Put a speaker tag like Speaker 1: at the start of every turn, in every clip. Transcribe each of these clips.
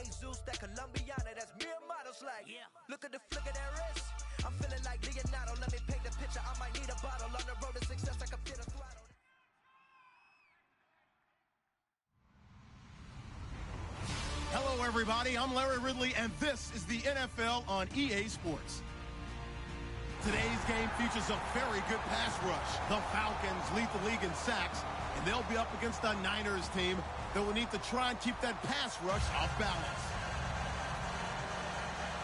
Speaker 1: Jesus, that Colombiana, that's mere models like. Yeah. Look at the flick of their wrist. I'm feeling like Leonardo. Let me paint the picture. I might need a bottle. On the road to success, I can fit a throttle.
Speaker 2: Hello, everybody. I'm Larry Ridley, and this is the NFL on EA Sports. Today's game features a very good pass rush. The Falcons lead the league in sacks, and they'll be up against a Niners team that will need to try and keep that pass rush off balance.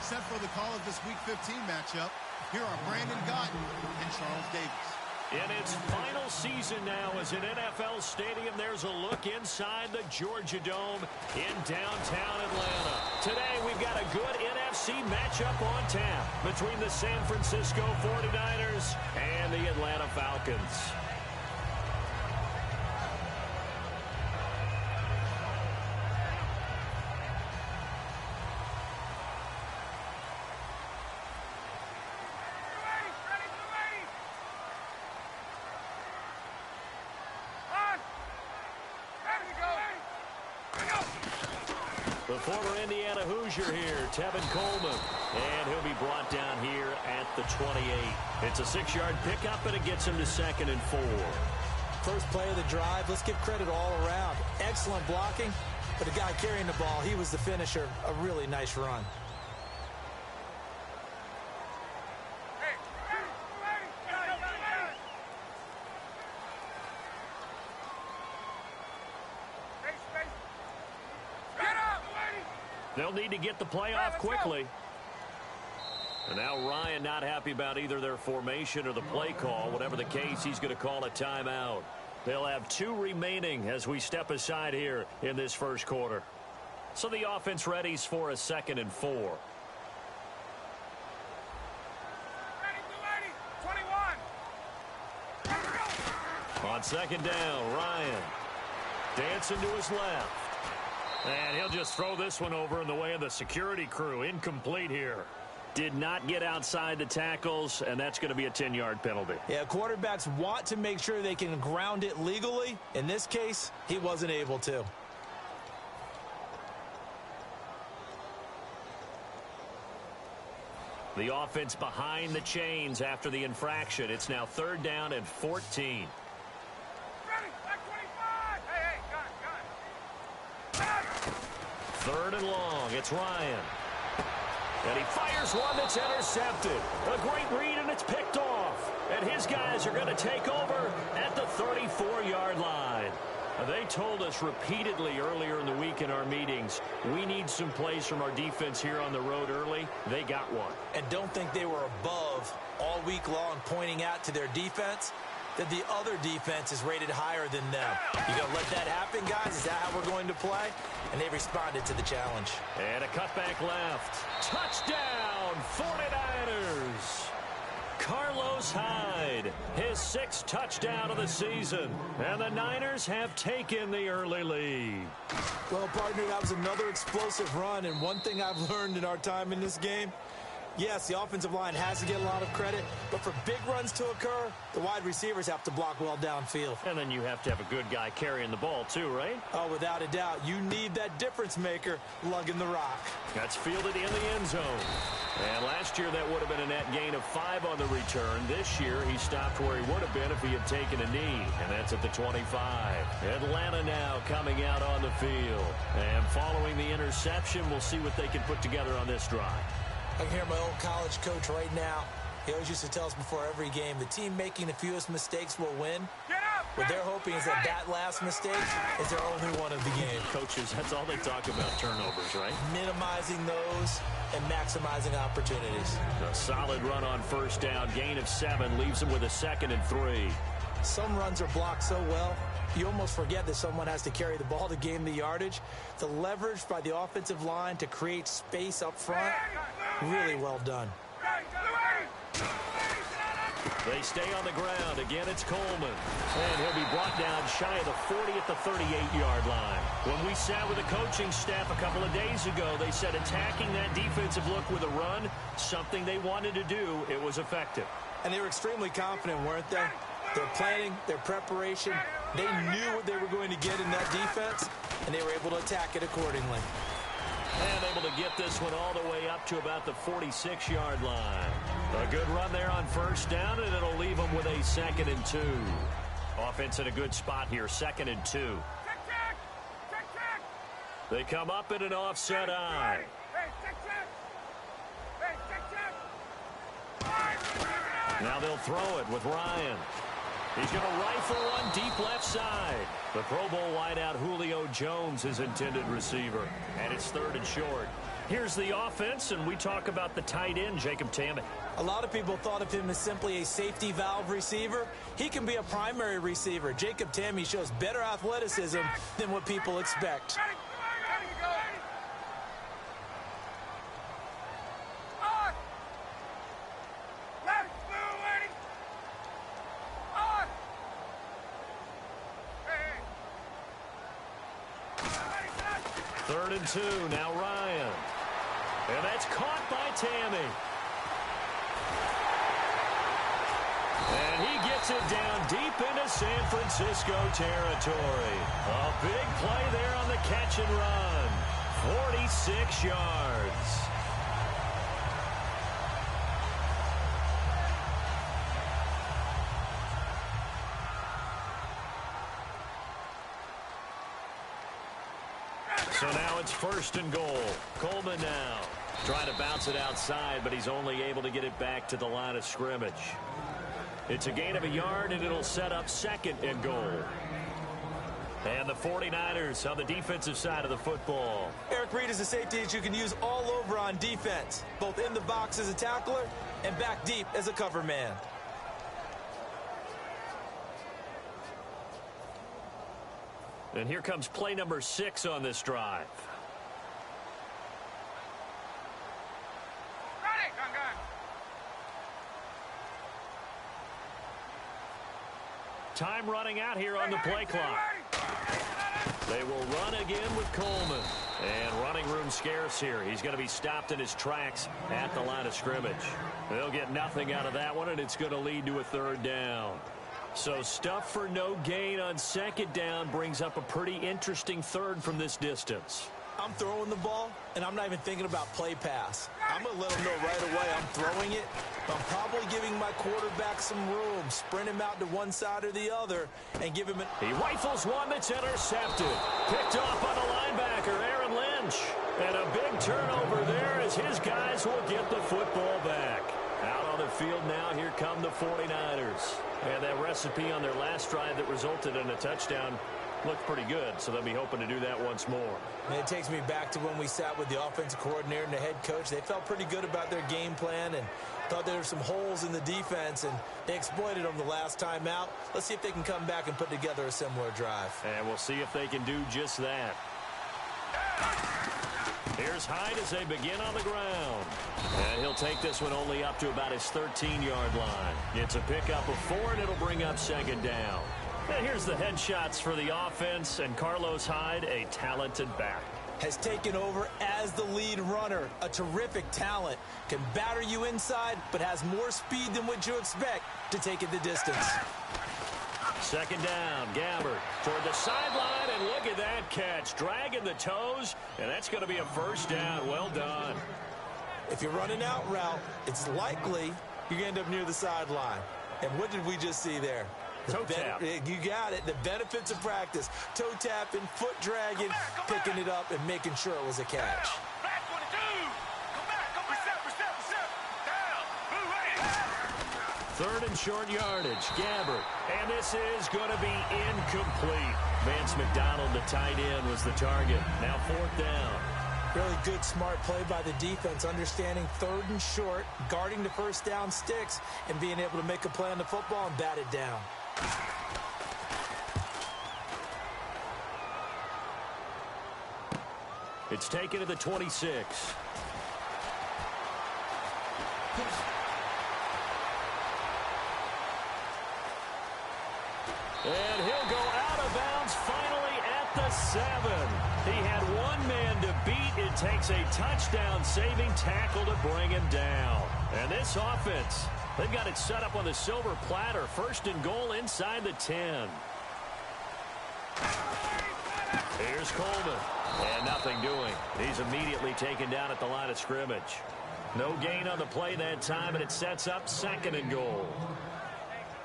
Speaker 2: Set for the call of this Week 15 matchup, here are Brandon Gotton and Charles Davis.
Speaker 3: In its final season now as an NFL stadium, there's a look inside the Georgia Dome in downtown Atlanta. Today, we've got a good NFC matchup on tap between the San Francisco 49ers and the Atlanta Falcons. The former Indiana Hoosier here, Tevin Coleman, and he'll be brought down here at the 28. It's a 6-yard pickup, and it gets him to 2nd and 4.
Speaker 4: First play of the drive, let's give credit all around. Excellent blocking, but the guy carrying the ball, he was the finisher. A really nice run.
Speaker 3: They'll need to get the play off quickly. And now Ryan not happy about either their formation or the play call. Whatever the case, he's going to call a timeout. They'll have 2 remaining as we step aside here in this first quarter. So the offense readies for a 2nd and 4.
Speaker 5: Ready, 21.
Speaker 3: On 2nd down, Ryan dancing to his left. And he'll just throw this one over in the way of the security crew. Incomplete here. Did not get outside the tackles, and that's going to be a 10-yard penalty.
Speaker 4: Yeah, quarterbacks want to make sure they can ground it legally. In this case, he wasn't able to.
Speaker 3: The offense behind the chains after the infraction. It's now 3rd down and 14. 3rd and long. It's Ryan. And he fires one that's intercepted. A great read, and it's picked off. And his guys are going to take over at the 34-yard line. They told us repeatedly earlier in the week in our meetings, we need some plays from our defense here on the road early. They got one.
Speaker 4: And don't think they were above all week long pointing out to their defense that the other defense is rated higher than them. You going to let that happen, guys? Is that how we're going to play? And they responded to the challenge.
Speaker 3: And a cutback left. Touchdown, 49ers. Carlos Hyde, his 6th touchdown of the season. And the Niners have taken the early lead.
Speaker 4: Well, partner, that was another explosive run. And one thing I've learned in our time in this game, yes, the offensive line has to get a lot of credit, but for big runs to occur, the wide receivers have to block well downfield.
Speaker 3: And then you have to have a good guy carrying the ball too, right?
Speaker 4: Oh, without a doubt. You need that difference maker lugging the rock.
Speaker 3: That's fielded in the end zone. And last year that would have been a net gain of 5 on the return. This year he stopped where he would have been if he had taken a knee, and that's at the 25. Atlanta now coming out on the field. And following the interception, we'll see what they can put together on this drive.
Speaker 4: I can hear my old college coach right now. He always used to tell us before every game, the team making the fewest mistakes will win. What they're hoping is that that last mistake is their only one of the game.
Speaker 3: Coaches, that's all they talk about, turnovers, right?
Speaker 4: Minimizing those and maximizing opportunities.
Speaker 3: A solid run on 1st down, gain of 7, leaves them with a 2nd and 3.
Speaker 4: Some runs are blocked so well, you almost forget that someone has to carry the ball to gain the yardage. The leverage by the offensive line to create space up front, really well done.
Speaker 3: They stay on the ground. Again, it's Coleman. And he'll be brought down shy of the 40 at the 38-yard line. When we sat with the coaching staff a couple of days ago, they said attacking that defensive look with a run, something they wanted to do, it was effective.
Speaker 4: And they were extremely confident, weren't they? Their planning, their preparation, they knew what they were going to get in that defense, and they were able to attack it accordingly.
Speaker 3: get this one all the way up to about the 46-yard line. A good run there on first down, and it'll leave them with a 2nd and 2. Offense in a good spot here, 2nd and 2. They come up in an offset eye. Now they'll throw it with Ryan. He's going to rifle one deep left side. The Pro Bowl wideout Julio Jones is intended receiver. And it's 3rd and short. Here's the offense, and we talk about the tight end, Jacob Tammett.
Speaker 4: A lot of people thought of him as simply a safety valve receiver. He can be a primary receiver. Jacob Tammett shows better athleticism than what people expect.
Speaker 3: Third and 2, now Ryan. And that's caught by Tammy. And he gets it down deep into San Francisco territory. A big play there on the catch and run. 46 yards. So now it's 1st and goal. Coleman now trying to bounce it outside, but he's only able to get it back to the line of scrimmage. It's a gain of a yard, and it'll set up 2nd and goal. And the 49ers on the defensive side of the football.
Speaker 4: Eric Reed is a safety that you can use all over on defense, both in the box as a tackler and back deep as a cover man.
Speaker 3: And here comes play number 6 on this drive. Time running out here on the play clock. They will run again with Coleman. And running room scarce here. He's going to be stopped in his tracks at the line of scrimmage. They'll get nothing out of that one, and it's going to lead to a 3rd down. So stuff for no gain on 2nd down brings up a pretty interesting 3rd from this distance.
Speaker 4: I'm throwing the ball, and I'm not even thinking about play pass. I'm going to let him know right away I'm throwing it. I'm probably giving my quarterback some room, sprint him out to one side or the other, and give him
Speaker 3: He rifles one that's intercepted. Picked off by the linebacker, Aaron Lynch. And a big turnover there as his guys will get the football back. Out on the field now, here come the 49ers. And that recipe on their last drive that resulted in a touchdown looked pretty good, so they'll be hoping to do that once more.
Speaker 4: And it takes me back to when we sat with the offensive coordinator and the head coach. They felt pretty good about their game plan and thought there were some holes in the defense, and they exploited them the last time out. Let's see if they can come back and put together a similar drive.
Speaker 3: And we'll see if they can do just that. Here's Hyde as they begin on the ground. And he'll take this one only up to about his 13-yard line. It's a pickup of 4, and it'll bring up 2nd down. And here's the headshots for the offense, and Carlos Hyde, a talented back.
Speaker 4: Has taken over as the lead runner. A terrific talent. Can batter you inside, but has more speed than what you expect to take it the distance.
Speaker 3: 2nd down, Gabbert toward the sideline, and look at that catch. Dragging the toes, and that's going to be a 1st down. Well done.
Speaker 4: If you're running out route, it's likely you're going to end up near the sideline. And what did we just see there?
Speaker 3: Toe tap.
Speaker 4: You got it. The benefits of practice. Toe tapping, foot dragging, picking it up, and making sure it was a catch.
Speaker 3: Third and short yardage, Gabbert. And this is going to be incomplete. Vance McDonald, the tight end, was the target. Now 4th down.
Speaker 4: Really good, smart play by the defense, understanding 3rd and short, guarding the 1st down sticks, and being able to make a play on the football and bat it down.
Speaker 3: It's taken to the 26. And he'll go out of bounds finally at the 7. He had one man to beat. It takes a touchdown-saving tackle to bring him down. And this offense, they've got it set up on the silver platter. 1st and goal inside the 10. Here's Coleman. And nothing doing. He's immediately taken down at the line of scrimmage. No gain on the play that time, and it sets up 2nd and goal.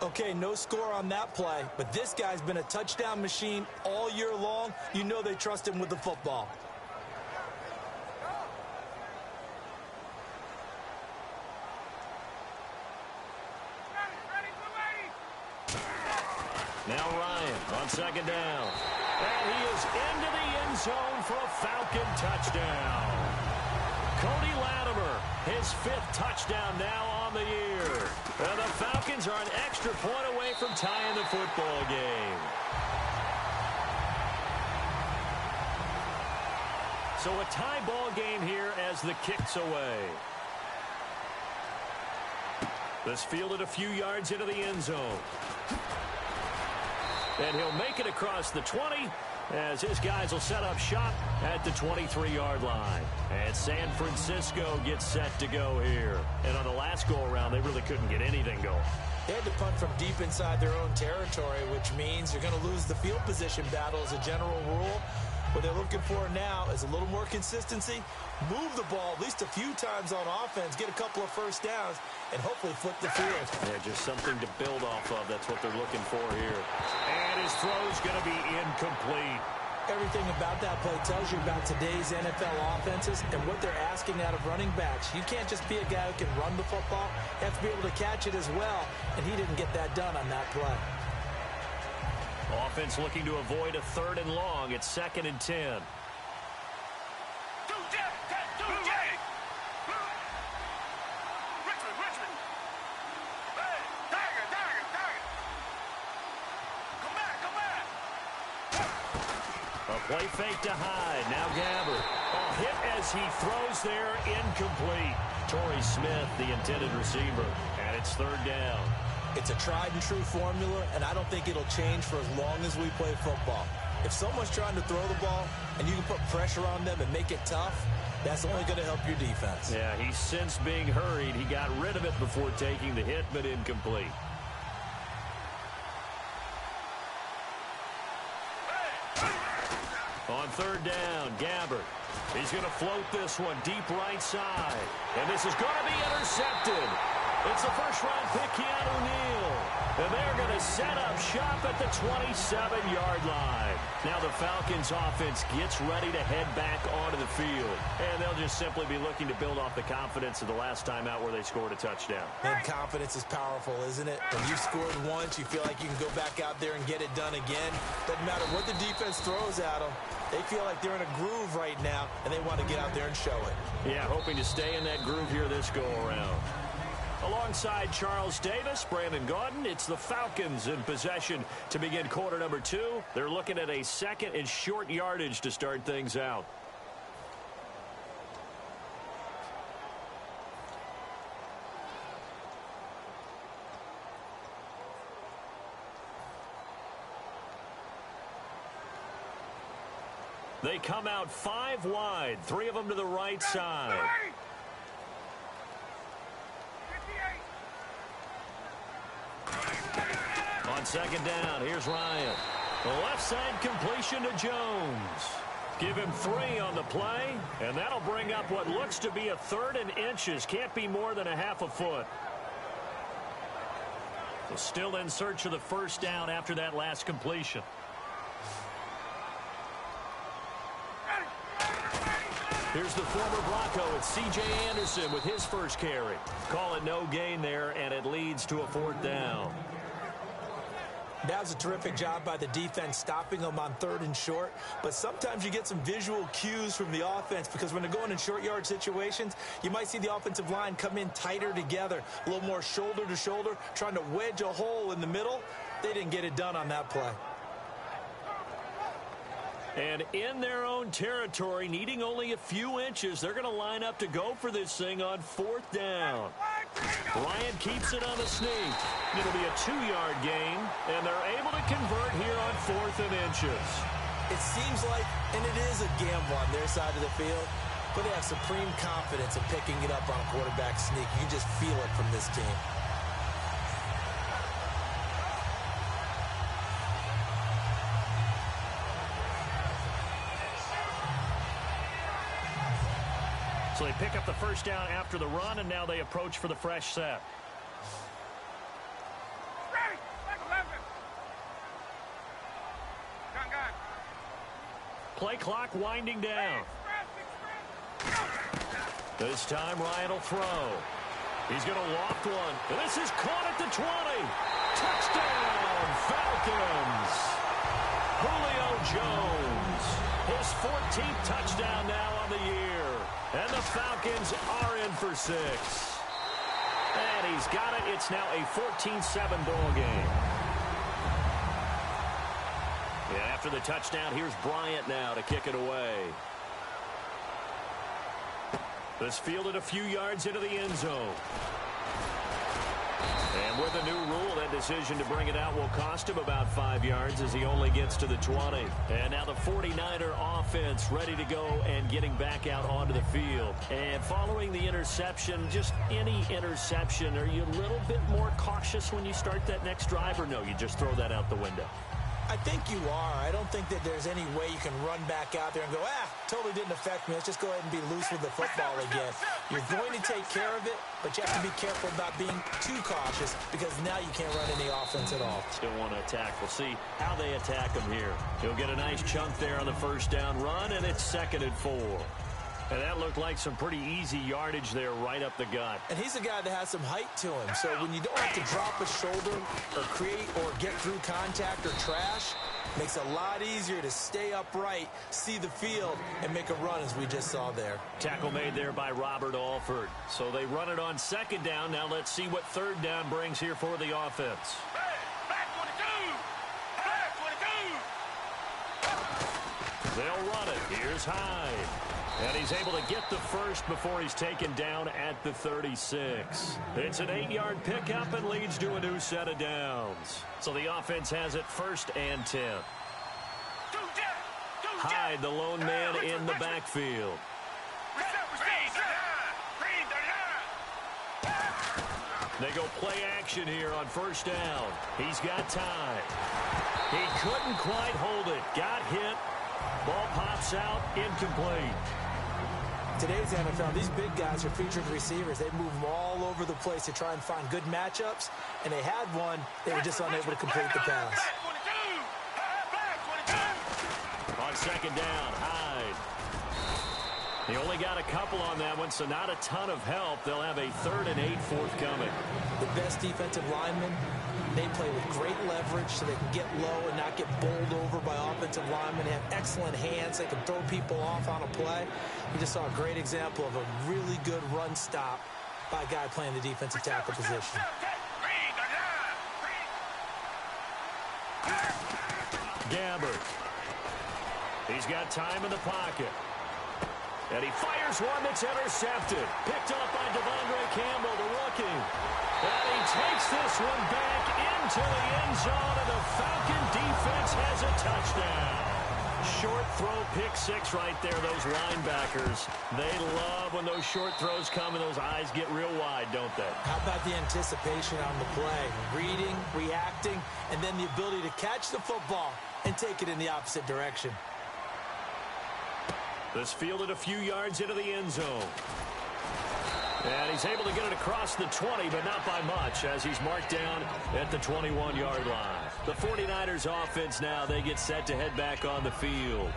Speaker 4: Okay, no score on that play, but this guy's been a touchdown machine all year long. You know they trust him with the football.
Speaker 3: Now Ryan on 2nd down. And he is into the end zone for a Falcon touchdown. Cody Latimer, his 5th touchdown now on the year. And the Falcons are an extra point away from tying the football game. So a tie ball game here as the kick's away. This fielded a few yards into the end zone. And he'll make it across the 20 as his guys will set up shop at the 23-yard line. And San Francisco gets set to go here. And on the last go-around, they really couldn't get anything going.
Speaker 4: They had to punt from deep inside their own territory, which means you're going to lose the field position battle as a general rule. What they're looking for now is a little more consistency, move the ball at least a few times on offense, get a couple of first downs, and hopefully flip the field.
Speaker 3: Yeah, just something to build off of. That's what they're looking for here. And his throw's going to be incomplete.
Speaker 4: Everything about that play tells you about today's NFL offenses and what they're asking out of running backs. You can't just be a guy who can run the football. You have to be able to catch it as well, and he didn't get that done on that play.
Speaker 3: Offense looking to avoid a 3rd and long. It's 2nd and 10. A play fake to Hyde. Now Gabbert. A hit as he throws there. Incomplete. Torrey Smith, the intended receiver. And it's 3rd down.
Speaker 4: It's a tried-and-true formula, and I don't think it'll change for as long as we play football. If someone's trying to throw the ball and you can put pressure on them and make it tough, that's only going to help your defense.
Speaker 3: Yeah, he's since being hurried. He got rid of it before taking the hit, but incomplete. On 3rd down, Gabbert. He's going to float this one deep right side. And this is going to be intercepted. It's the first-round pick, Keanu Neal. And they're going to set up shop at the 27-yard line. Now the Falcons offense gets ready to head back onto the field. And they'll just simply be looking to build off the confidence of the last time out where they scored a touchdown.
Speaker 4: And confidence is powerful, isn't it? When you've scored once, you feel like you can go back out there and get it done again. Doesn't matter what the defense throws at them. They feel like they're in a groove right now, and they want to get out there and show it.
Speaker 3: Yeah, hoping to stay in that groove here this go-around. Alongside Charles Davis, Brandon Gaudin, it's the Falcons in possession to begin quarter number 2. They're looking at a 2nd and short yardage to start things out. They come out 5 wide, 3 of them to the right side. On 2nd down, here's Ryan. The left side completion to Jones. Give him 3 on the play, and that'll bring up what looks to be a 3rd and inches. Can't be more than a half a foot. So still in search of the first down after that last completion. Here's the former Bronco. It's C.J. Anderson with his first carry. Call it no gain there, and it leads to a 4th down.
Speaker 4: That was a terrific job by the defense stopping them on 3rd and short. But sometimes you get some visual cues from the offense because when they're going in short yard situations, you might see the offensive line come in tighter together, a little more shoulder to shoulder, trying to wedge a hole in the middle. They didn't get it done on that play.
Speaker 3: And in their own territory, needing only a few inches, they're going to line up to go for this thing on 4th down. Bryant keeps it on the sneak. It'll be a 2-yard gain, and they're able to convert here on 4th and inches.
Speaker 4: It seems like, and it is a gamble on their side of the field, but they have supreme confidence in picking it up on a quarterback sneak. You can just feel it from this team.
Speaker 3: So they pick up the first down after the run, and now they approach for the fresh set. Play clock winding down. This time Ryan will throw. He's going to loft one. This is caught at the 20. Touchdown, Falcons. Julio Jones. His 14th touchdown now on the year. And the Falcons are in for 6. And he's got it. It's now a 14-7 ball game. Yeah, after the touchdown, here's Bryant now to kick it away. This fielded a few yards into the end zone. And with a new rule, that decision to bring it out will cost him about 5 yards as he only gets to the 20. And now the 49er offense ready to go and getting back out onto the field. And following the interception, just any interception, are you a little bit more cautious when you start that next drive, or no, you just throw that out the window?
Speaker 4: I think you are. I don't think that there's any way you can run back out there and go, totally didn't affect me. Let's just go ahead and be loose with the football again. You're going to take care of it, but you have to be careful about being too cautious because now you can't run any offense at all.
Speaker 3: Still want to attack. We'll see how they attack him here. He'll get a nice chunk there on the first down run, and it's 2nd and 4. And that looked like some pretty easy yardage there right up the gut.
Speaker 4: And he's a guy that has some height to him. So when you don't have to drop a shoulder or create or get through contact or trash, makes it a lot easier to stay upright, see the field, and make a run as we just saw there.
Speaker 3: Tackle made there by Robert Alford. So they run it on 2nd down. Now let's see what 3rd down brings here for the offense. They'll run it. Here's Hyde. And he's able to get the first before he's taken down at the 36. It's an 8-yard pickup and leads to a new set of downs. So the offense has it 1st and 10. Hyde, the lone man in the backfield. They go play action here on 1st down. He's got time. He couldn't quite hold it. Got hit. Ball pops out, incomplete.
Speaker 4: Today's NFL, these big guys are featured receivers. They move all over the place to try and find good matchups, and they had one. They were just unable to complete the pass.
Speaker 3: On 2nd down, Hyde. He only got a couple on that one, so not a ton of help. They'll have a 3rd and 8 forthcoming.
Speaker 4: The best defensive linemen, they play with great leverage so they can get low and not get bowled over by offensive linemen. They have excellent hands. They can throw people off on a play. We just saw a great example of a really good run stop by a guy playing the defensive tackle position.
Speaker 3: Gabbert. He's got time in the pocket. And he fires one that's intercepted. Picked up by Devondre Campbell, the rookie. And he takes this one back into the end zone, and the Falcon defense has a touchdown. Short throw, pick 6 right there, those linebackers. They love when those short throws come and those eyes get real wide, don't they?
Speaker 4: How about the anticipation on the play? Reading, reacting, and then the ability to catch the football and take it in the opposite direction.
Speaker 3: This fielded a few yards into the end zone. And he's able to get it across the 20, but not by much, as he's marked down at the 21-yard line. The 49ers offense now, they get set to head back on the field.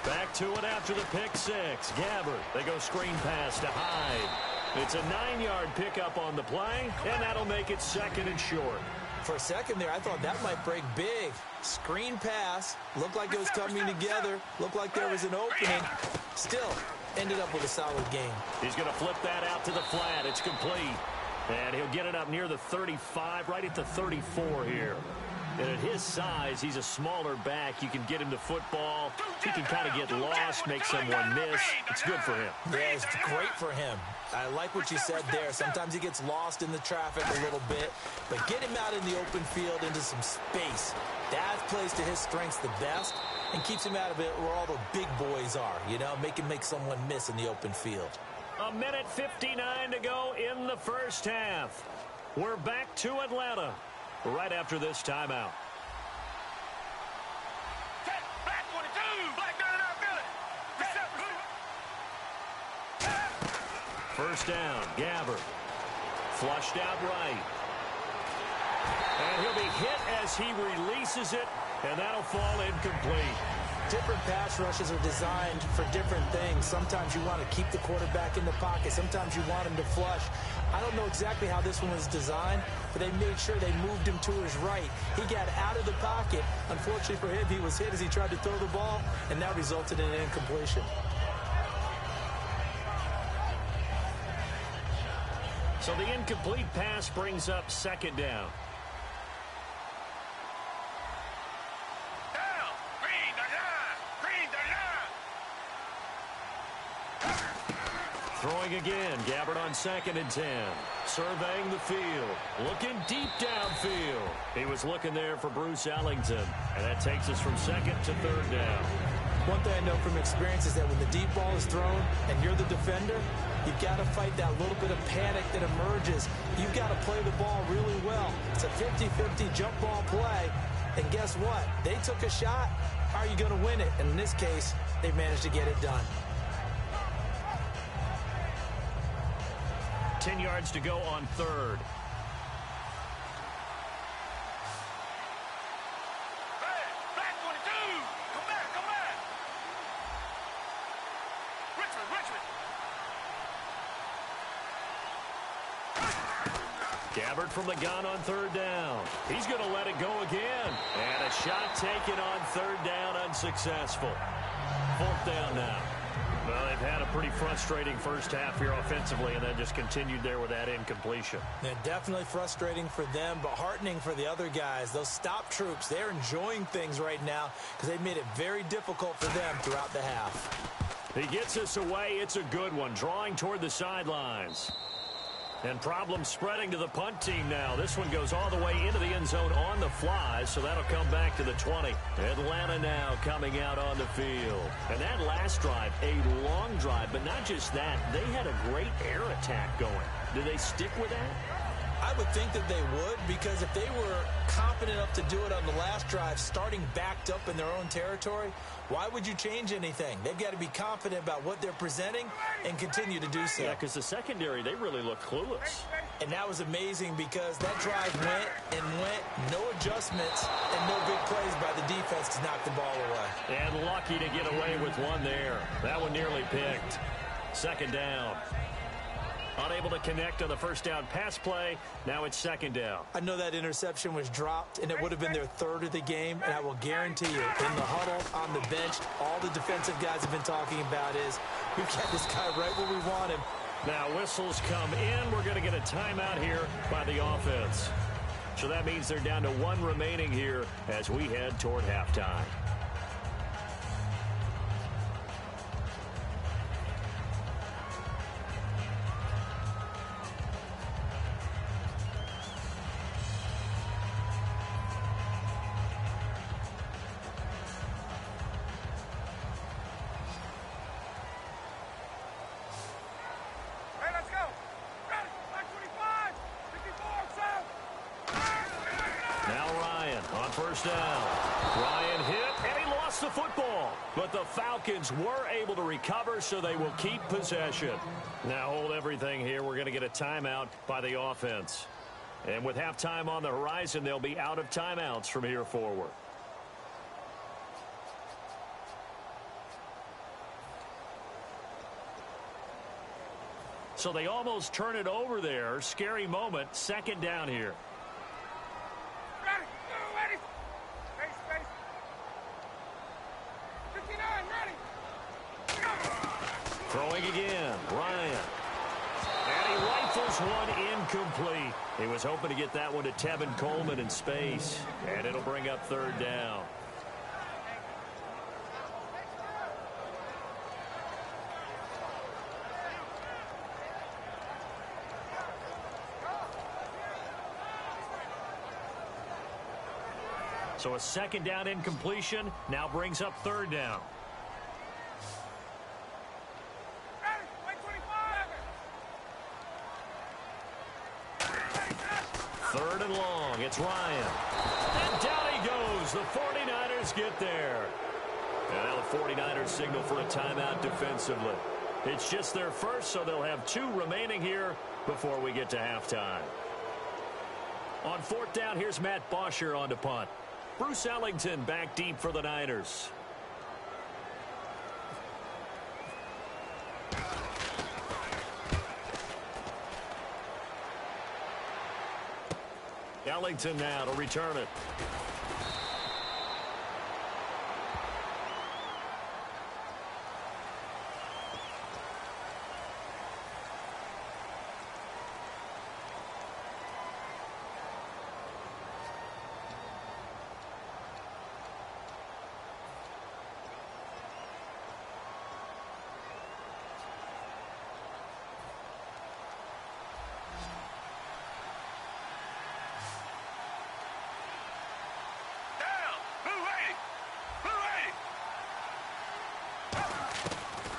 Speaker 3: Back to it after the pick 6. Gabbert, they go screen pass to Hyde. It's a 9-yard pickup on the play, and that'll make it 2nd and short.
Speaker 4: For a second there, I thought that might break big. Screen pass. Looked like it was coming together. Looked like there was an opening. Still, ended up with a solid game.
Speaker 3: He's going to flip that out to the flat. It's complete. And he'll get it up near the 35, right at the 34 here. And at his size, he's a smaller back. You can get him the football. He can kind of get lost, make someone miss. It's good for him.
Speaker 4: Yeah, it's great for him. I like what you said there. Sometimes he gets lost in the traffic a little bit. But get him out in the open field into some space. That plays to his strengths the best and keeps him out of it where all the big boys are. You know, make someone miss in the open field.
Speaker 3: 1:59 to go in the first half. We're back to Atlanta right after this timeout. First down, Gabbert. Flushed out right. And he'll be hit as he releases it, and that'll fall incomplete.
Speaker 4: Different pass rushes are designed for different things. Sometimes you want to keep the quarterback in the pocket. Sometimes you want him to flush. I don't know exactly how this one was designed, but they made sure they moved him to his right. He got out of the pocket. Unfortunately for him, he was hit as he tried to throw the ball, and that resulted in an incompletion.
Speaker 3: So the incomplete pass brings up second down. Throwing again, Gabbert on 2nd and 10. Surveying the field, looking deep downfield. He was looking there for Bruce Ellington, and that takes us from 2nd to 3rd down.
Speaker 4: One thing I know from experience is that when the deep ball is thrown and you're the defender, you've got to fight that little bit of panic that emerges. You've got to play the ball really well. It's a 50-50 jump ball play, and guess what? They took a shot. How are you going to win it? And in this case, they managed to get it done.
Speaker 3: 10 yards to go on 3rd. Gabbert from the gun on 3rd down. He's going to let it go again. And a shot taken on 3rd down, unsuccessful. 4th down now. Well, they've had a pretty frustrating first half here offensively and then just continued there with that incompletion.
Speaker 4: Yeah, definitely frustrating for them, but heartening for the other guys. Those stop troops, they're enjoying things right now because they've made it very difficult for them throughout the half.
Speaker 3: He gets us away. It's a good one, drawing toward the sidelines. And problems spreading to the punt team now. This one goes all the way into the end zone on the fly, so that'll come back to the 20. Atlanta now coming out on the field. And that last drive, a long drive, but not just that. They had a great air attack going. Do they stick with that?
Speaker 4: I would think that they would, because if they were confident enough to do it on the last drive, starting backed up in their own territory, why would you change anything? They've got to be confident about what they're presenting and continue to do so.
Speaker 3: Yeah, because the secondary, they really look clueless.
Speaker 4: And that was amazing because that drive went and went, no adjustments, and no big plays by the defense to knock the ball away.
Speaker 3: And lucky to get away with one there. That one nearly picked. 2nd down. Unable to connect on the first down pass play. Now it's 2nd down.
Speaker 4: I know that interception was dropped, and it would have been their 3rd of the game, and I will guarantee you, in the huddle, on the bench, all the defensive guys have been talking about is, we've got this guy right where we want him.
Speaker 3: Now whistles come in. We're going to get a timeout here by the offense. So that means they're down to 1 remaining here as we head toward halftime. First down. Ryan hit, and he lost the football. But the Falcons were able to recover, so they will keep possession. Now hold everything here. We're going to get a timeout by the offense. And with halftime on the horizon, they'll be out of timeouts from here forward. So they almost turn it over there. Scary moment. 2nd down here. Throwing again, Ryan. And he rifles one incomplete. He was hoping to get that one to Tevin Coleman in space. And it'll bring up 3rd down. So a 2nd down incompletion now brings up 3rd down. 3rd and long. It's Ryan. And down he goes. The 49ers get there. And now the 49ers signal for a timeout defensively. It's just their first, so they'll have 2 remaining here before we get to halftime. On 4th down, here's Matt Bosher on to punt. Bruce Ellington back deep for the Niners. Ellington now to return it.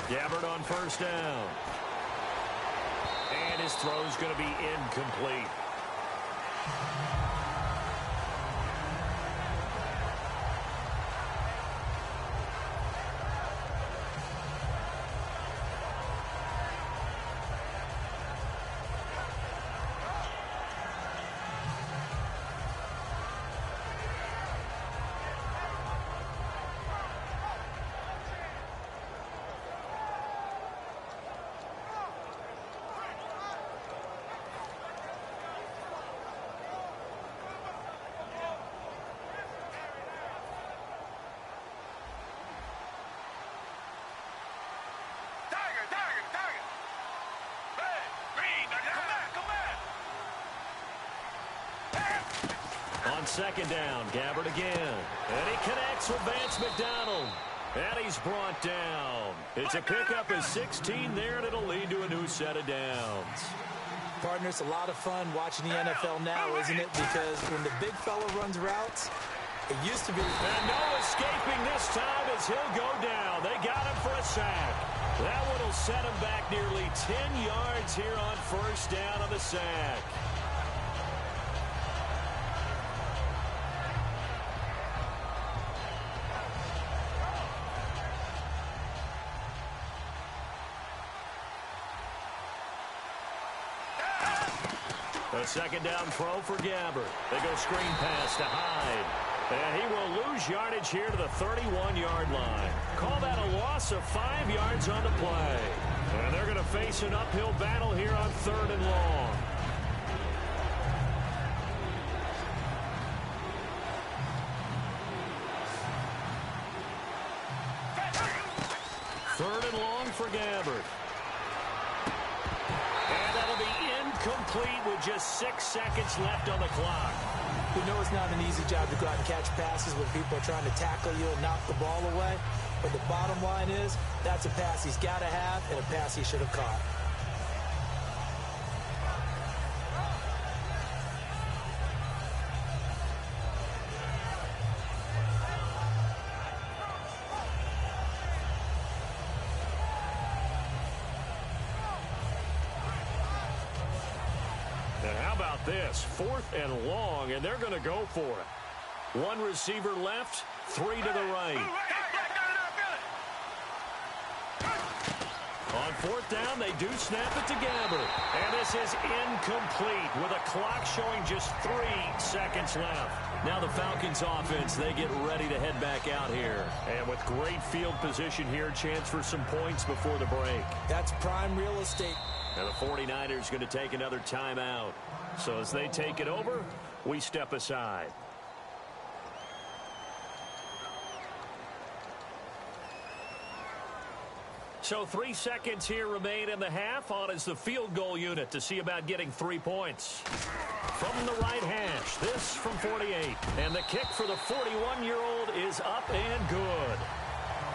Speaker 3: Gabbard on 1st down. And his throw's going to be incomplete. On 2nd down, Gabbard again. And he connects with Vance McDonald. And he's brought down. It's a pickup of 16 there, and it'll lead to a new set of downs.
Speaker 4: Partner, it's a lot of fun watching the NFL now, isn't it? Because when the big fella runs routes, it used to be...
Speaker 3: And no escaping this time as he'll go down. They got him for a sack. That one will set him back nearly 10 yards here on 1st down on the sack. A 2nd down throw for Gabbard. They go screen pass to Hyde. And he will lose yardage here to the 31-yard line. Call that a loss of 5 yards on the play. And they're going to face an uphill battle here on 3rd and long. Third and long for Gabbard. And that'll be incomplete with just 6 seconds left on the clock.
Speaker 4: We know it's not an easy job to go out and catch passes when people are trying to tackle you and knock the ball away. But the bottom line is, that's a pass he's got to have and a pass he should have caught.
Speaker 3: And how about this? 4th and long, and they're going to go for it. 1 receiver left, 3 to the right. On 4th down, they do snap it to Gabbard. And this is incomplete with a clock showing just 3 seconds left. Now the Falcons offense, they get ready to head back out here. And with great field position here, chance for some points before the break.
Speaker 4: That's prime real estate.
Speaker 3: And the 49ers going to take another timeout. So as they take it over, we step aside. So 3 seconds here remain in the half. On is the field goal unit to see about getting 3 points. From the right hash, this from 48. And the kick for the 41-year-old is up and good.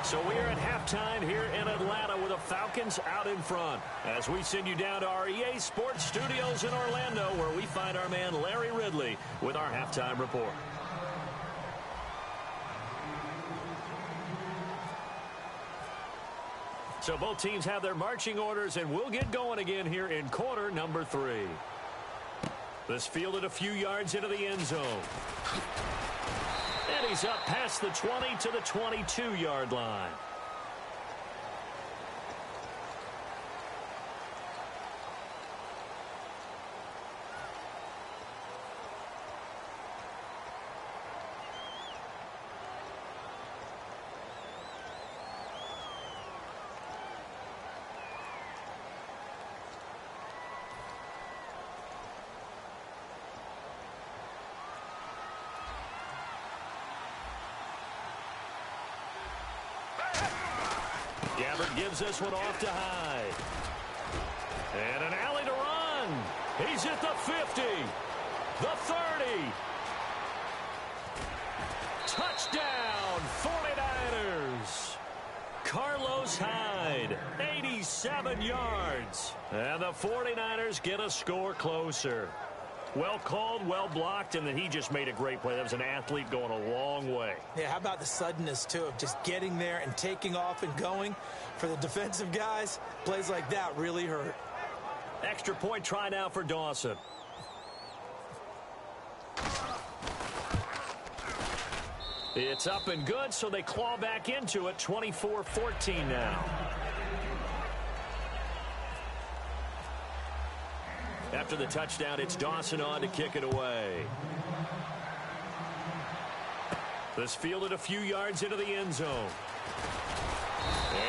Speaker 3: So we are at halftime here in Atlanta with the Falcons out in front. As we send you down to our EA Sports Studios in Orlando, where we find our man Larry Ridley with our halftime report. So both teams have their marching orders, and we'll get going again here in quarter number 3. This fielded a few yards into the end zone. And he's up past the 20 to the 22-yard line. Gabbard gives this one off to Hyde. And an alley to run. He's at the 50, the 30. Touchdown, 49ers. Carlos Hyde, 87 yards. And the 49ers get a score closer. Well called, well blocked, and then he just made a great play. That was an athlete going a long way.
Speaker 4: Yeah, how about the suddenness, too, of just getting there and taking off and going? For the defensive guys, plays like that really hurt.
Speaker 3: Extra point try now for Dawson. It's up and good, so they claw back into it, 24-14 now. After the touchdown, it's Dawson on to kick it away. This fielded a few yards into the end zone.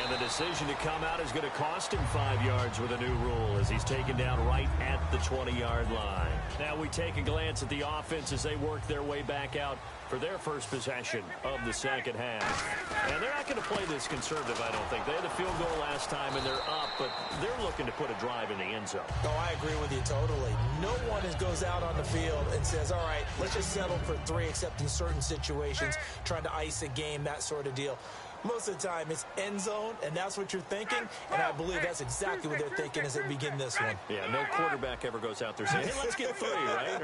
Speaker 3: And the decision to come out is going to cost him 5 yards with a new rule as he's taken down right at the 20-yard line. Now we take a glance at the offense as they work their way back out for their first possession of the second half. And they're not going to play this conservative, I don't think. They had the field goal last time, and they're up, but they're looking to put a drive in the end zone.
Speaker 4: Oh, I agree with you totally. No one goes out on the field and says, all right, let's just settle for 3, except in certain situations, trying to ice a game, that sort of deal. Most of the time, it's end zone, and that's what you're thinking, and I believe that's exactly what they're thinking as they begin this one.
Speaker 3: Yeah, no quarterback ever goes out there saying, hey, let's get 3, right?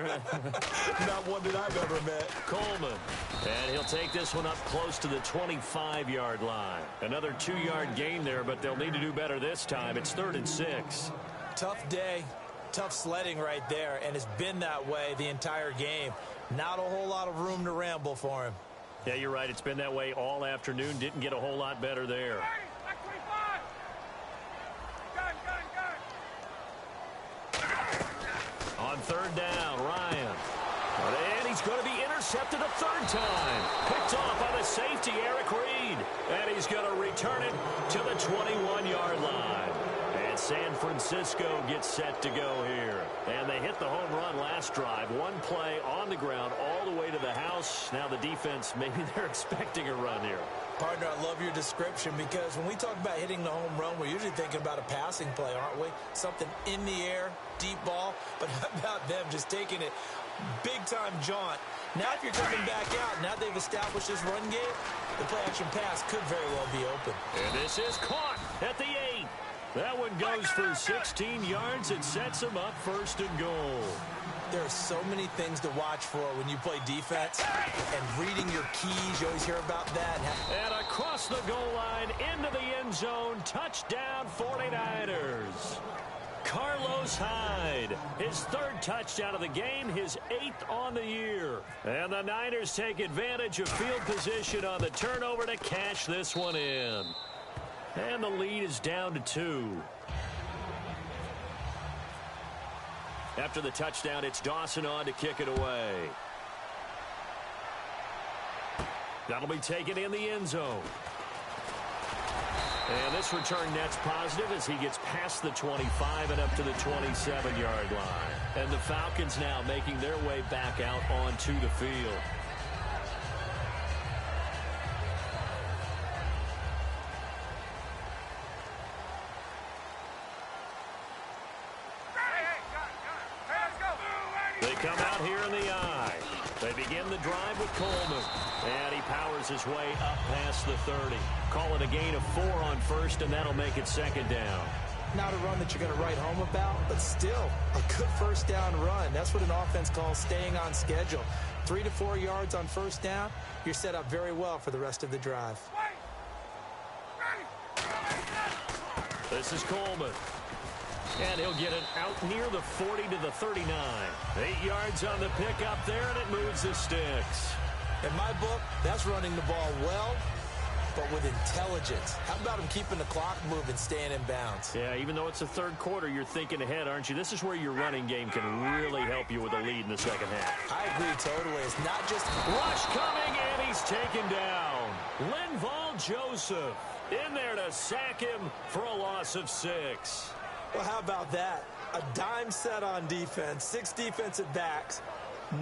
Speaker 4: Not one that I've ever met.
Speaker 3: Coleman, and he'll take this one up close to the 25-yard line. Another 2-yard gain there, but they'll need to do better this time. It's 3rd and 6.
Speaker 4: Tough day, tough sledding right there, and it's been that way the entire game. Not a whole lot of room to ramble for him.
Speaker 3: Yeah, you're right. It's been that way all afternoon. Didn't get a whole lot better there. On 3rd down, Ryan. And he's going to be intercepted a 3rd time. Picked off by the safety, Eric Reed. And he's going to return it to the 21-yard line. And San Francisco gets set to go here. And they hit the home run last drive. One play on the ground all the way to the house. Now the defense, maybe they're expecting a run here.
Speaker 4: Partner, I love your description because when we talk about hitting the home run, we're usually thinking about a passing play, aren't we? Something in the air, deep ball. But how about them just taking it big-time jaunt? Now if you're coming back out, now they've established this run game, the play-action pass could very well be open.
Speaker 3: And this is caught at the 8. That one goes for 16 yards. It sets them up 1st and goal.
Speaker 4: There are so many things to watch for when you play defense, and reading your keys, you always hear about that.
Speaker 3: And across the goal line, into the end zone, touchdown 49ers. Carlos Hyde, his 3rd touchdown of the game, his 8th on the year. And the Niners take advantage of field position on the turnover to cash this one in. And the lead is down to 2. After the touchdown, it's Dawson on to kick it away. That'll be taken in the end zone. And this return net's positive as he gets past the 25 and up to the 27-yard line. And the Falcons now making their way back out onto the field. They come out here in the eye. They begin the drive with Coleman. And he powers his way up past the 30. Call it a gain of 4 on 1st, and that'll make it 2nd down.
Speaker 4: Not a run that you're going to write home about, but still a good 1st down run. That's what an offense calls staying on schedule. 3 to 4 yards on 1st down, you're set up very well for the rest of the drive.
Speaker 3: This is Coleman. And he'll get it out near the 40 to the 39. 8 yards on the pickup there, and it moves the sticks.
Speaker 4: In my book, that's running the ball well, but with intelligence. How about him keeping the clock moving, staying in bounds?
Speaker 3: Yeah, even though it's the third quarter, you're thinking ahead, aren't you? This is where your running game can really help you with a lead in the second half.
Speaker 4: I agree totally. It's not just...
Speaker 3: Rush coming, and he's taken down. Linval Joseph in there to sack him for a loss of 6.
Speaker 4: Well, how about that? A dime set on defense, 6 defensive backs.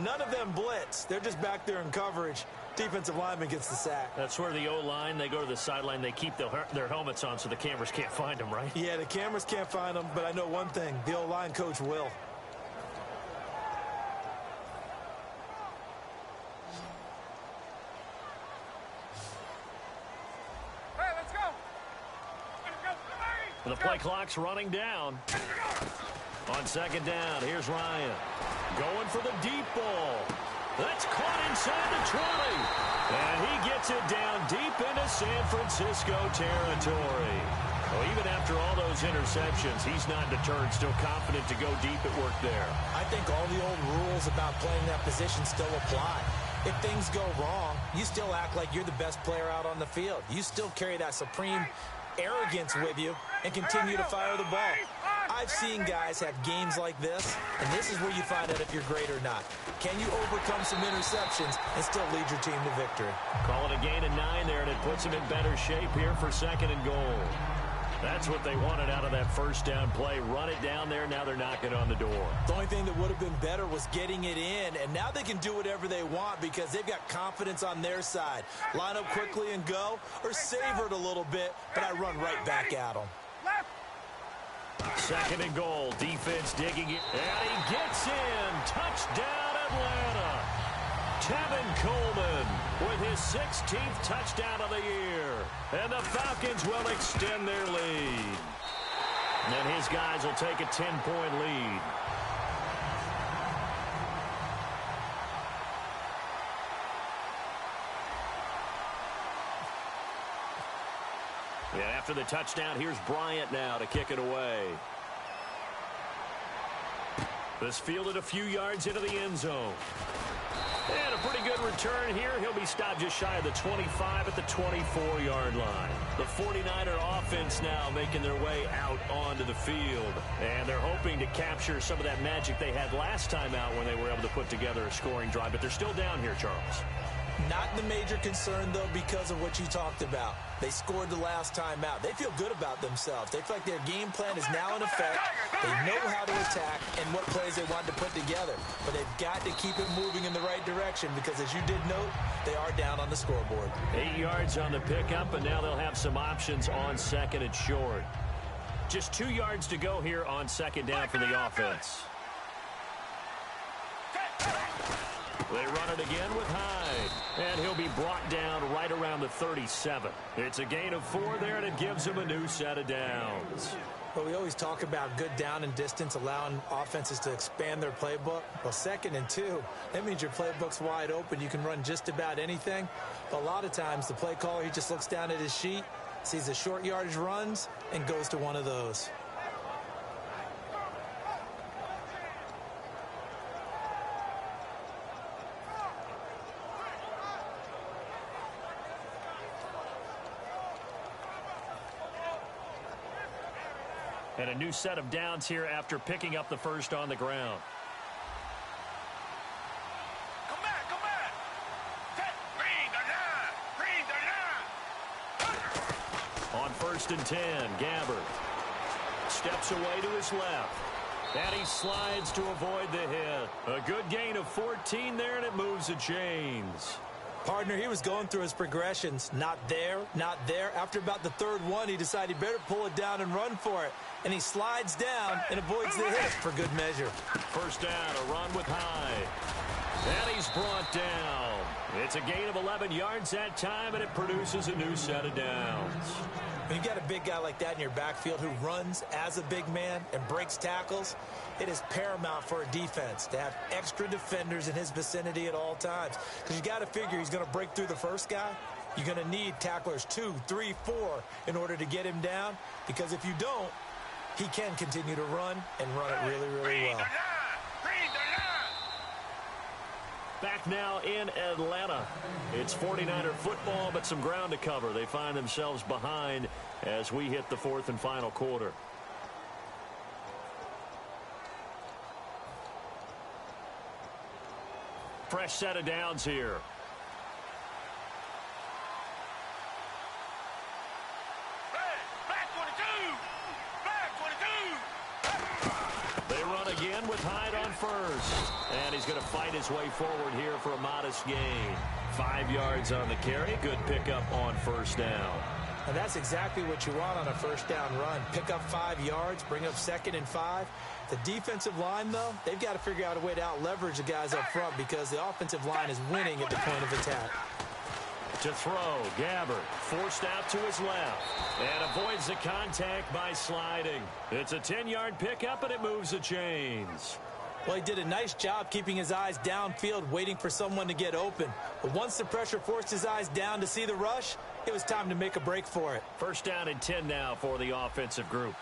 Speaker 4: None of them blitz. They're just back there in coverage. Defensive lineman gets the sack.
Speaker 3: That's where the O-line, they go to the sideline, they keep their helmets on so the cameras can't find them, right?
Speaker 4: Yeah, the cameras can't find them, but I know one thing. The O-line coach will.
Speaker 5: Hey, let's go.
Speaker 3: The play clock's running down. On second down, here's Ryan. Going for the deep ball. That's caught inside the 20. And he gets it down deep into San Francisco territory. Well, even after all those interceptions, he's not deterred, still confident to go deep at work there.
Speaker 4: I think all the old rules about playing that position still apply. If things go wrong, you still act like you're the best player out on the field. You still carry that supreme arrogance with you and continue to fire the ball. I've seen guys have games like this, and this is where you find out if you're great or not. Can you overcome some interceptions and still lead your team to victory?
Speaker 3: Call it a gain of 9 there, and it puts him in better shape here for 2nd and goal. That's what they wanted out of that first down play. Run it down there. Now they're knocking on the door.
Speaker 4: The only thing that would have been better was getting it in, and now they can do whatever they want because they've got confidence on their side. Line up quickly and go, or savor it a little bit, but I run right back at them.
Speaker 3: 2nd and goal. Defense digging it. And he gets in. Touchdown, Atlanta. Tevin Coleman with his 16th touchdown of the year. And the Falcons will extend their lead. And his guys will take a 10-point lead. And after the touchdown, here's Bryant now to kick it away. This fielded a few yards into the end zone. And a pretty good return here. He'll be stopped just shy of the 25 at the 24-yard line. The 49er offense now making their way out onto the field. And they're hoping to capture some of that magic they had last time out when they were able to put together a scoring drive. But they're still down here, Charles.
Speaker 4: Not the major concern, though, because of what you talked about. They scored the last time out. They feel good about themselves. They feel like their game plan is now in effect. They know how to attack and what plays they want to put together. But they've got to keep it moving in the right direction because, as you did note, they are down on the scoreboard.
Speaker 3: 8 yards on the pickup, and now they'll have some options on 2nd and short. Just 2 yards to go here on 2nd down for the offense. They run it again with Hyde. And he'll be brought down right around the 37. It's a gain of 4 there, and it gives him a new set of downs.
Speaker 4: But we always talk about good down and distance, allowing offenses to expand their playbook. Well, 2nd and 2, that means your playbook's wide open. You can run just about anything. But a lot of times, the play caller, he just looks down at his sheet, sees the short yardage runs, and goes to one of those.
Speaker 3: And a new set of downs here after picking up the first on the ground.
Speaker 5: Come back. Bring the line.
Speaker 3: On 1st and 10, Gabbard steps away to his left. And he slides to avoid the hit. A good gain of 14 there, and it moves the chains.
Speaker 4: Partner, he was going through his progressions. Not there, not there. After about the 3rd one, he decided he better pull it down and run for it. And he slides down and avoids the hit for good measure.
Speaker 3: First down, a run with Hyde. And he's brought down. It's a gain of 11 yards that time, and it produces a new set of downs.
Speaker 4: When you've got a big guy like that in your backfield who runs as a big man and breaks tackles, it is paramount for a defense to have extra defenders in his vicinity at all times. Because you got to figure he's going to break through the first guy. You're going to need tacklers 2, 3, 4 in order to get him down. Because if you don't, he can continue to run and run it really, really well.
Speaker 3: Back now in Atlanta. It's 49er football, but some ground to cover. They find themselves behind as we hit the fourth and final quarter. Fresh set of downs here. They run again with Hyde on first. And he's going to fight his way forward here for a modest gain. 5 yards on the carry. Good pickup on first down.
Speaker 4: And that's exactly what you want on a first down run. Pick up 5 yards, bring up 2nd and 5. The defensive line, though, they've got to figure out a way to out-leverage the guys up front because the offensive line is winning at the point of attack.
Speaker 3: To throw, Gabbert forced out to his left and avoids the contact by sliding. It's a 10-yard pickup, and it moves the chains.
Speaker 4: Well, he did a nice job keeping his eyes downfield, waiting for someone to get open. But once the pressure forced his eyes down to see the rush, it was time to make a break for it.
Speaker 3: First down and 10 now for the offensive group.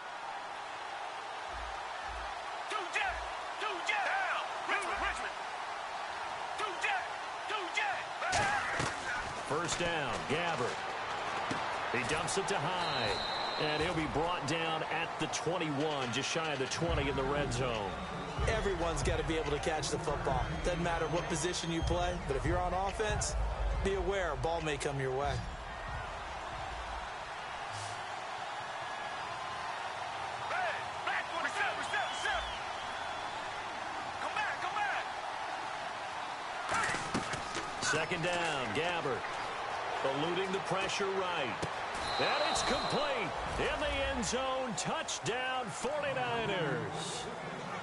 Speaker 3: First down, Gabbert. He dumps it to Hyde, and he'll be brought down at the 21, just shy of the 20 in the red zone.
Speaker 4: Everyone's got to be able to catch the football. Doesn't matter what position you play, but if you're on offense, be aware a ball may come your way.
Speaker 3: Second down, Gabbert. Eluding the pressure right. And it's complete. In the end zone, touchdown 49ers.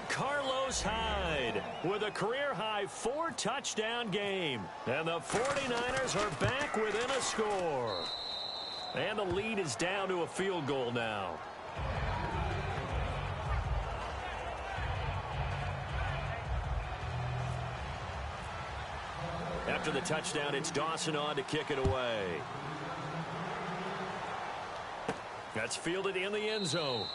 Speaker 3: Carlos Hyde with a career-high 4-touchdown game. And the 49ers are back within a score. And the lead is down to a field goal now. After the touchdown, it's Dawson on to kick it away. That's fielded in the end zone.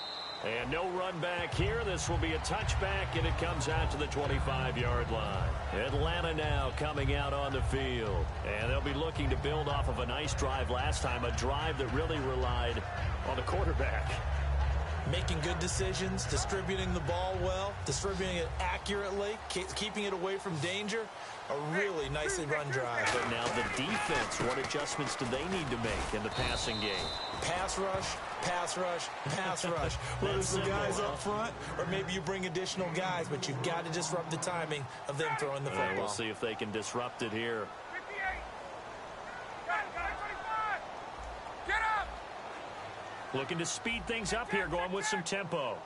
Speaker 3: And no run back here. This will be a touchback, and it comes out to the 25-yard line. Atlanta now coming out on the field. And they'll be looking to build off of a nice drive last time, a drive that really relied on the quarterback.
Speaker 4: Making good decisions, distributing the ball well, distributing it accurately, keeping it away from danger. A really nicely run drive.
Speaker 3: But now the defense, what adjustments do they need to make in the passing game?
Speaker 4: Pass rush, pass rush, pass rush. Whether it's the guys up front or maybe you bring additional guys, but you've got to disrupt the timing of them throwing the football.
Speaker 3: We'll see if they can disrupt it here. Looking to speed things up here, going with some tempo.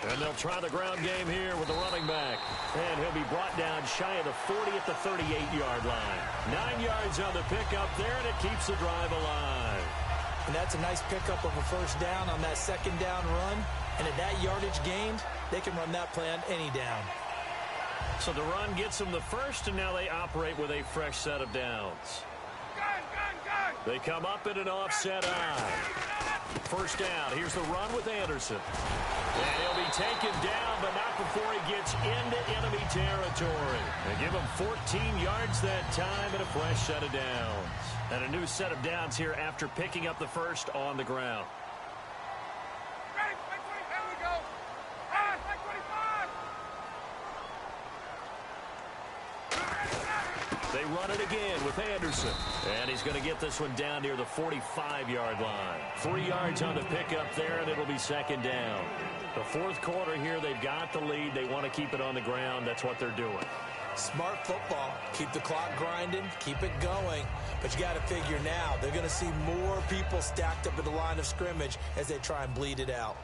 Speaker 3: And they'll try the ground game here with the running back. And he'll be brought down shy of the 40 at the 38-yard line. 9 yards on the pickup there, and it keeps the drive alive.
Speaker 4: And that's a nice pickup of a first down on that second down run. And at that yardage gained, they can run that play on any down.
Speaker 3: So the run gets them the first, and now they operate with a fresh set of downs. They come up in an offset eye. First down. Here's the run with Anderson. And he'll be taken down, but not before he gets into enemy territory. They give him 14 yards that time and a fresh set of downs. And a new set of downs here after picking up the first on the ground. They run it again with Anderson. And he's going to get this one down near the 45-yard line. 3 yards on the pickup there, and it'll be second down. The fourth quarter here, they've got the lead. They want to keep it on the ground. That's what they're doing.
Speaker 4: Smart football. Keep the clock grinding. Keep it going. But you got to figure now, they're going to see more people stacked up at the line of scrimmage as they try and bleed it out.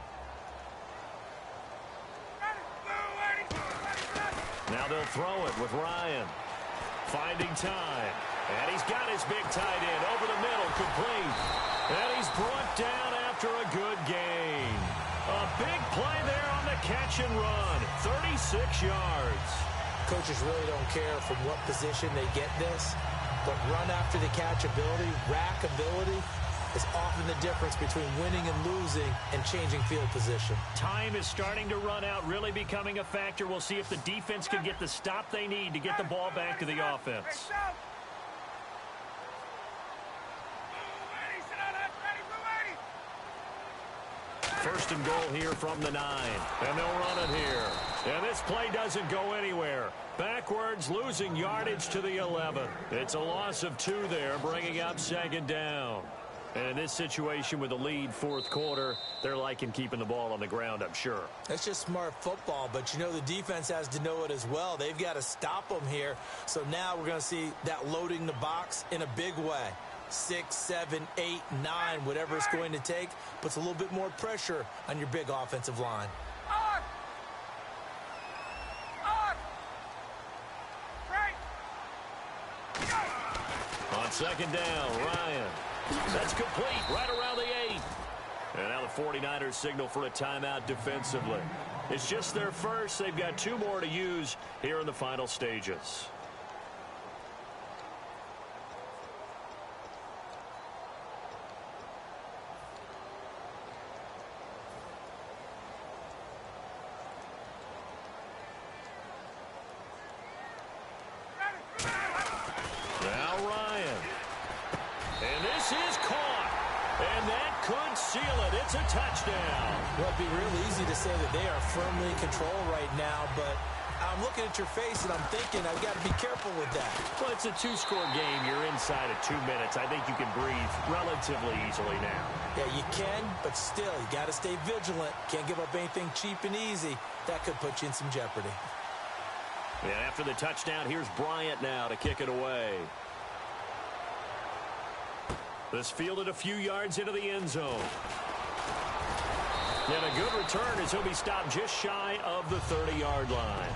Speaker 3: Now they'll throw it with Ryan. Finding time. And he's got his big tight end over the middle, complete. And he's brought down after a good gain. A big play there on the catch and run. 36 yards.
Speaker 4: Coaches really don't care from what position they get this. But run after the catch ability, rack ability, is often the difference between winning and losing and changing field position.
Speaker 3: Time is starting to run out, really becoming a factor. We'll see if the defense can get the stop they need to get the ball back to the offense. First and goal here from the 9. And they'll run it here. And this play doesn't go anywhere. Backwards, losing yardage to the 11. It's a loss of 2 there, bringing up second down. And in this situation with the lead fourth quarter, they're liking keeping the ball on the ground, I'm sure.
Speaker 4: That's just smart football, but you know the defense has to know it as well. They've got to stop them here. So now we're going to see that loading the box in a big way. 6, 7, 8, 9, whatever it's going to take, puts a little bit more pressure on your big offensive line.
Speaker 3: On second down, Ryan. That's complete right around the 8. And now the 49ers signal for a timeout defensively. It's just their first. They've got 2 more to use here in the final stages. Now Ryan. And this is caught. And that could seal it. It's a touchdown.
Speaker 4: Well, it'd be real easy to say that they are firmly in control right now, but I'm looking at your face and I'm thinking I've got to be careful with that.
Speaker 3: Well, it's a 2-score game. You're inside of 2 minutes. I think you can breathe relatively easily now.
Speaker 4: Yeah, you can, but still, you got to stay vigilant. Can't give up anything cheap and easy. That could put you in some jeopardy.
Speaker 3: And after the touchdown, here's Bryant now to kick it away. This fielded a few yards into the end zone. And a good return as he'll be stopped just shy of the 30-yard line.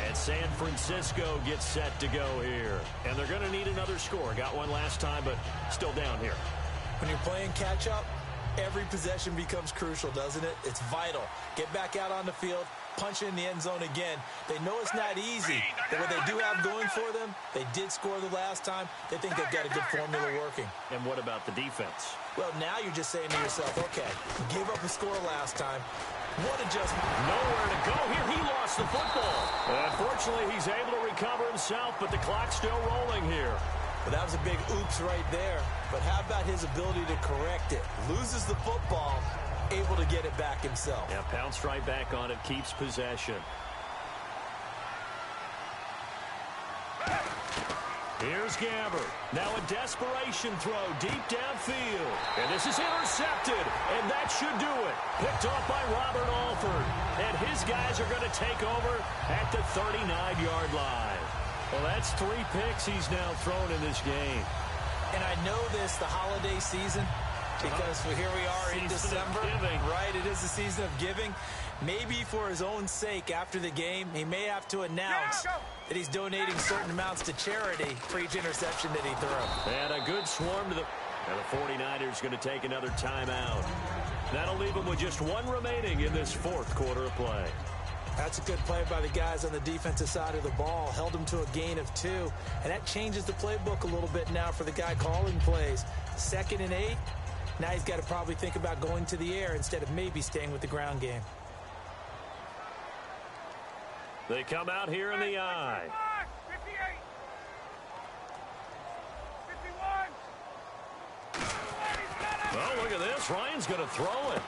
Speaker 3: And San Francisco gets set to go here. And they're going to need another score. Got one last time, but still down here.
Speaker 4: When you're playing catch-up, every possession becomes crucial, doesn't it? It's vital. Get back out on the field, punch in the end zone again. They know it's not easy, but what they do have going for them, they did score the last time. They think they've got a good formula working.
Speaker 3: And what about the defense?
Speaker 4: Well, now you're just saying to yourself, okay, gave up a score last time. What adjustment?
Speaker 3: Nowhere to go here. He lost the football. Unfortunately, he's able to recover himself, but the clock's still rolling here.
Speaker 4: Well, that was a big oops right there. But how about his ability to correct it? Loses the football, able to get it back himself.
Speaker 3: Yeah, pounced right back on it, keeps possession. Here's Gabbert. Now a desperation throw deep downfield. And this is intercepted. And that should do it. Picked off by Robert Alford. And his guys are going to take over at the 39-yard line. Well, that's 3 picks he's now thrown in this game.
Speaker 4: And I know this, the holiday season, because here we are in December. Right, it is the season of giving. Maybe for his own sake after the game, he may have to announce that he's donating certain amounts to charity for each interception that he threw.
Speaker 3: And a good swarm to the... And the 49ers going to take another timeout. That'll leave them with just 1 remaining in this fourth quarter of play.
Speaker 4: That's a good play by the guys on the defensive side of the ball. Held them to a gain of 2. And that changes the playbook a little bit now for the guy calling plays. 2nd and 8. Now he's got to probably think about going to the air instead of maybe staying with the ground game.
Speaker 3: They come out here in the eye.
Speaker 5: 58. 51.
Speaker 3: Oh, look at this. Ryan's going to throw it.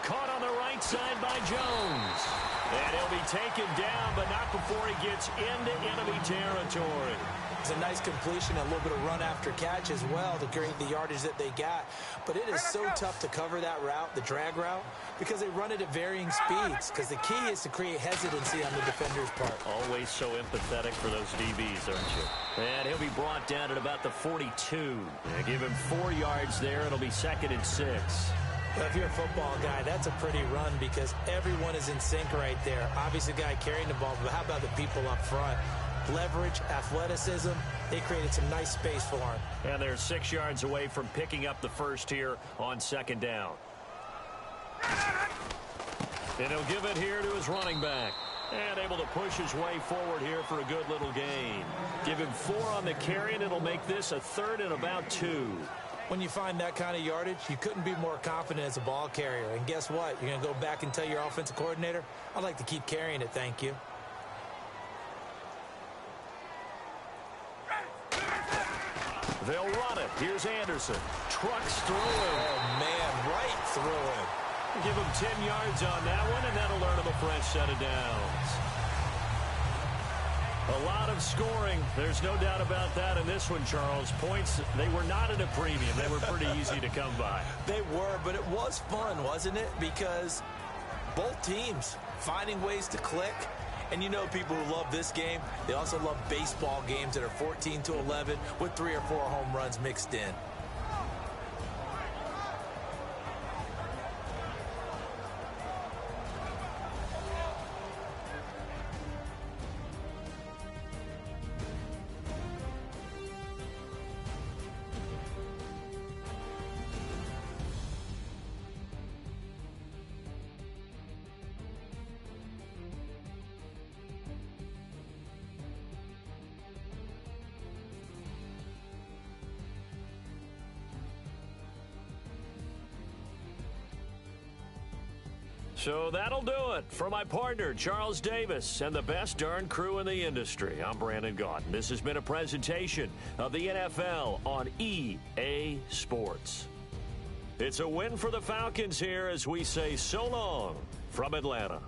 Speaker 3: Caught on the right side by Jones. And he'll be taken down, but not before he gets into enemy territory.
Speaker 4: It's a nice completion, a little bit of run after catch as well to create the yardage that they got. But it is so tough to cover that route, the drag route, because they run it at varying speeds. Because the key is to create hesitancy on the defender's part.
Speaker 3: Always so empathetic for those DBs, aren't you? And he'll be brought down at about the 42. They give him 4 yards there. It'll be 2nd and 6.
Speaker 4: Well, if you're a football guy, that's a pretty run because everyone is in sync right there. Obviously, the guy carrying the ball, but how about the people up front? Leverage, athleticism, they created some nice space for him.
Speaker 3: And they're 6 yards away from picking up the first here on 2nd down. And he'll give it here to his running back. And able to push his way forward here for a good little gain. Give him 4 on the carry, and it'll make this a 3rd and about 2.
Speaker 4: When you find that kind of yardage, you couldn't be more confident as a ball carrier. And guess what? You're going to go back and tell your offensive coordinator, I'd like to keep carrying it, thank you.
Speaker 3: They'll run it. Here's Anderson. Trucks through him.
Speaker 4: Oh, man, right through him.
Speaker 3: Give him 10 yards on that one, and that'll earn him a fresh set of downs. A lot of scoring. There's no doubt about that in this one, Charles. Points, they were not at a premium. They were pretty easy to come by.
Speaker 4: They were, but it was fun, wasn't it? Because both teams finding ways to click. And you know people who love this game, they also love baseball games that are 14-11 with 3 or 4 home runs mixed in.
Speaker 3: So that'll do it for my partner, Charles Davis, and the best darn crew in the industry. I'm Brandon Gaudin. This has been a presentation of the NFL on EA Sports. It's a win for the Falcons here as we say so long from Atlanta.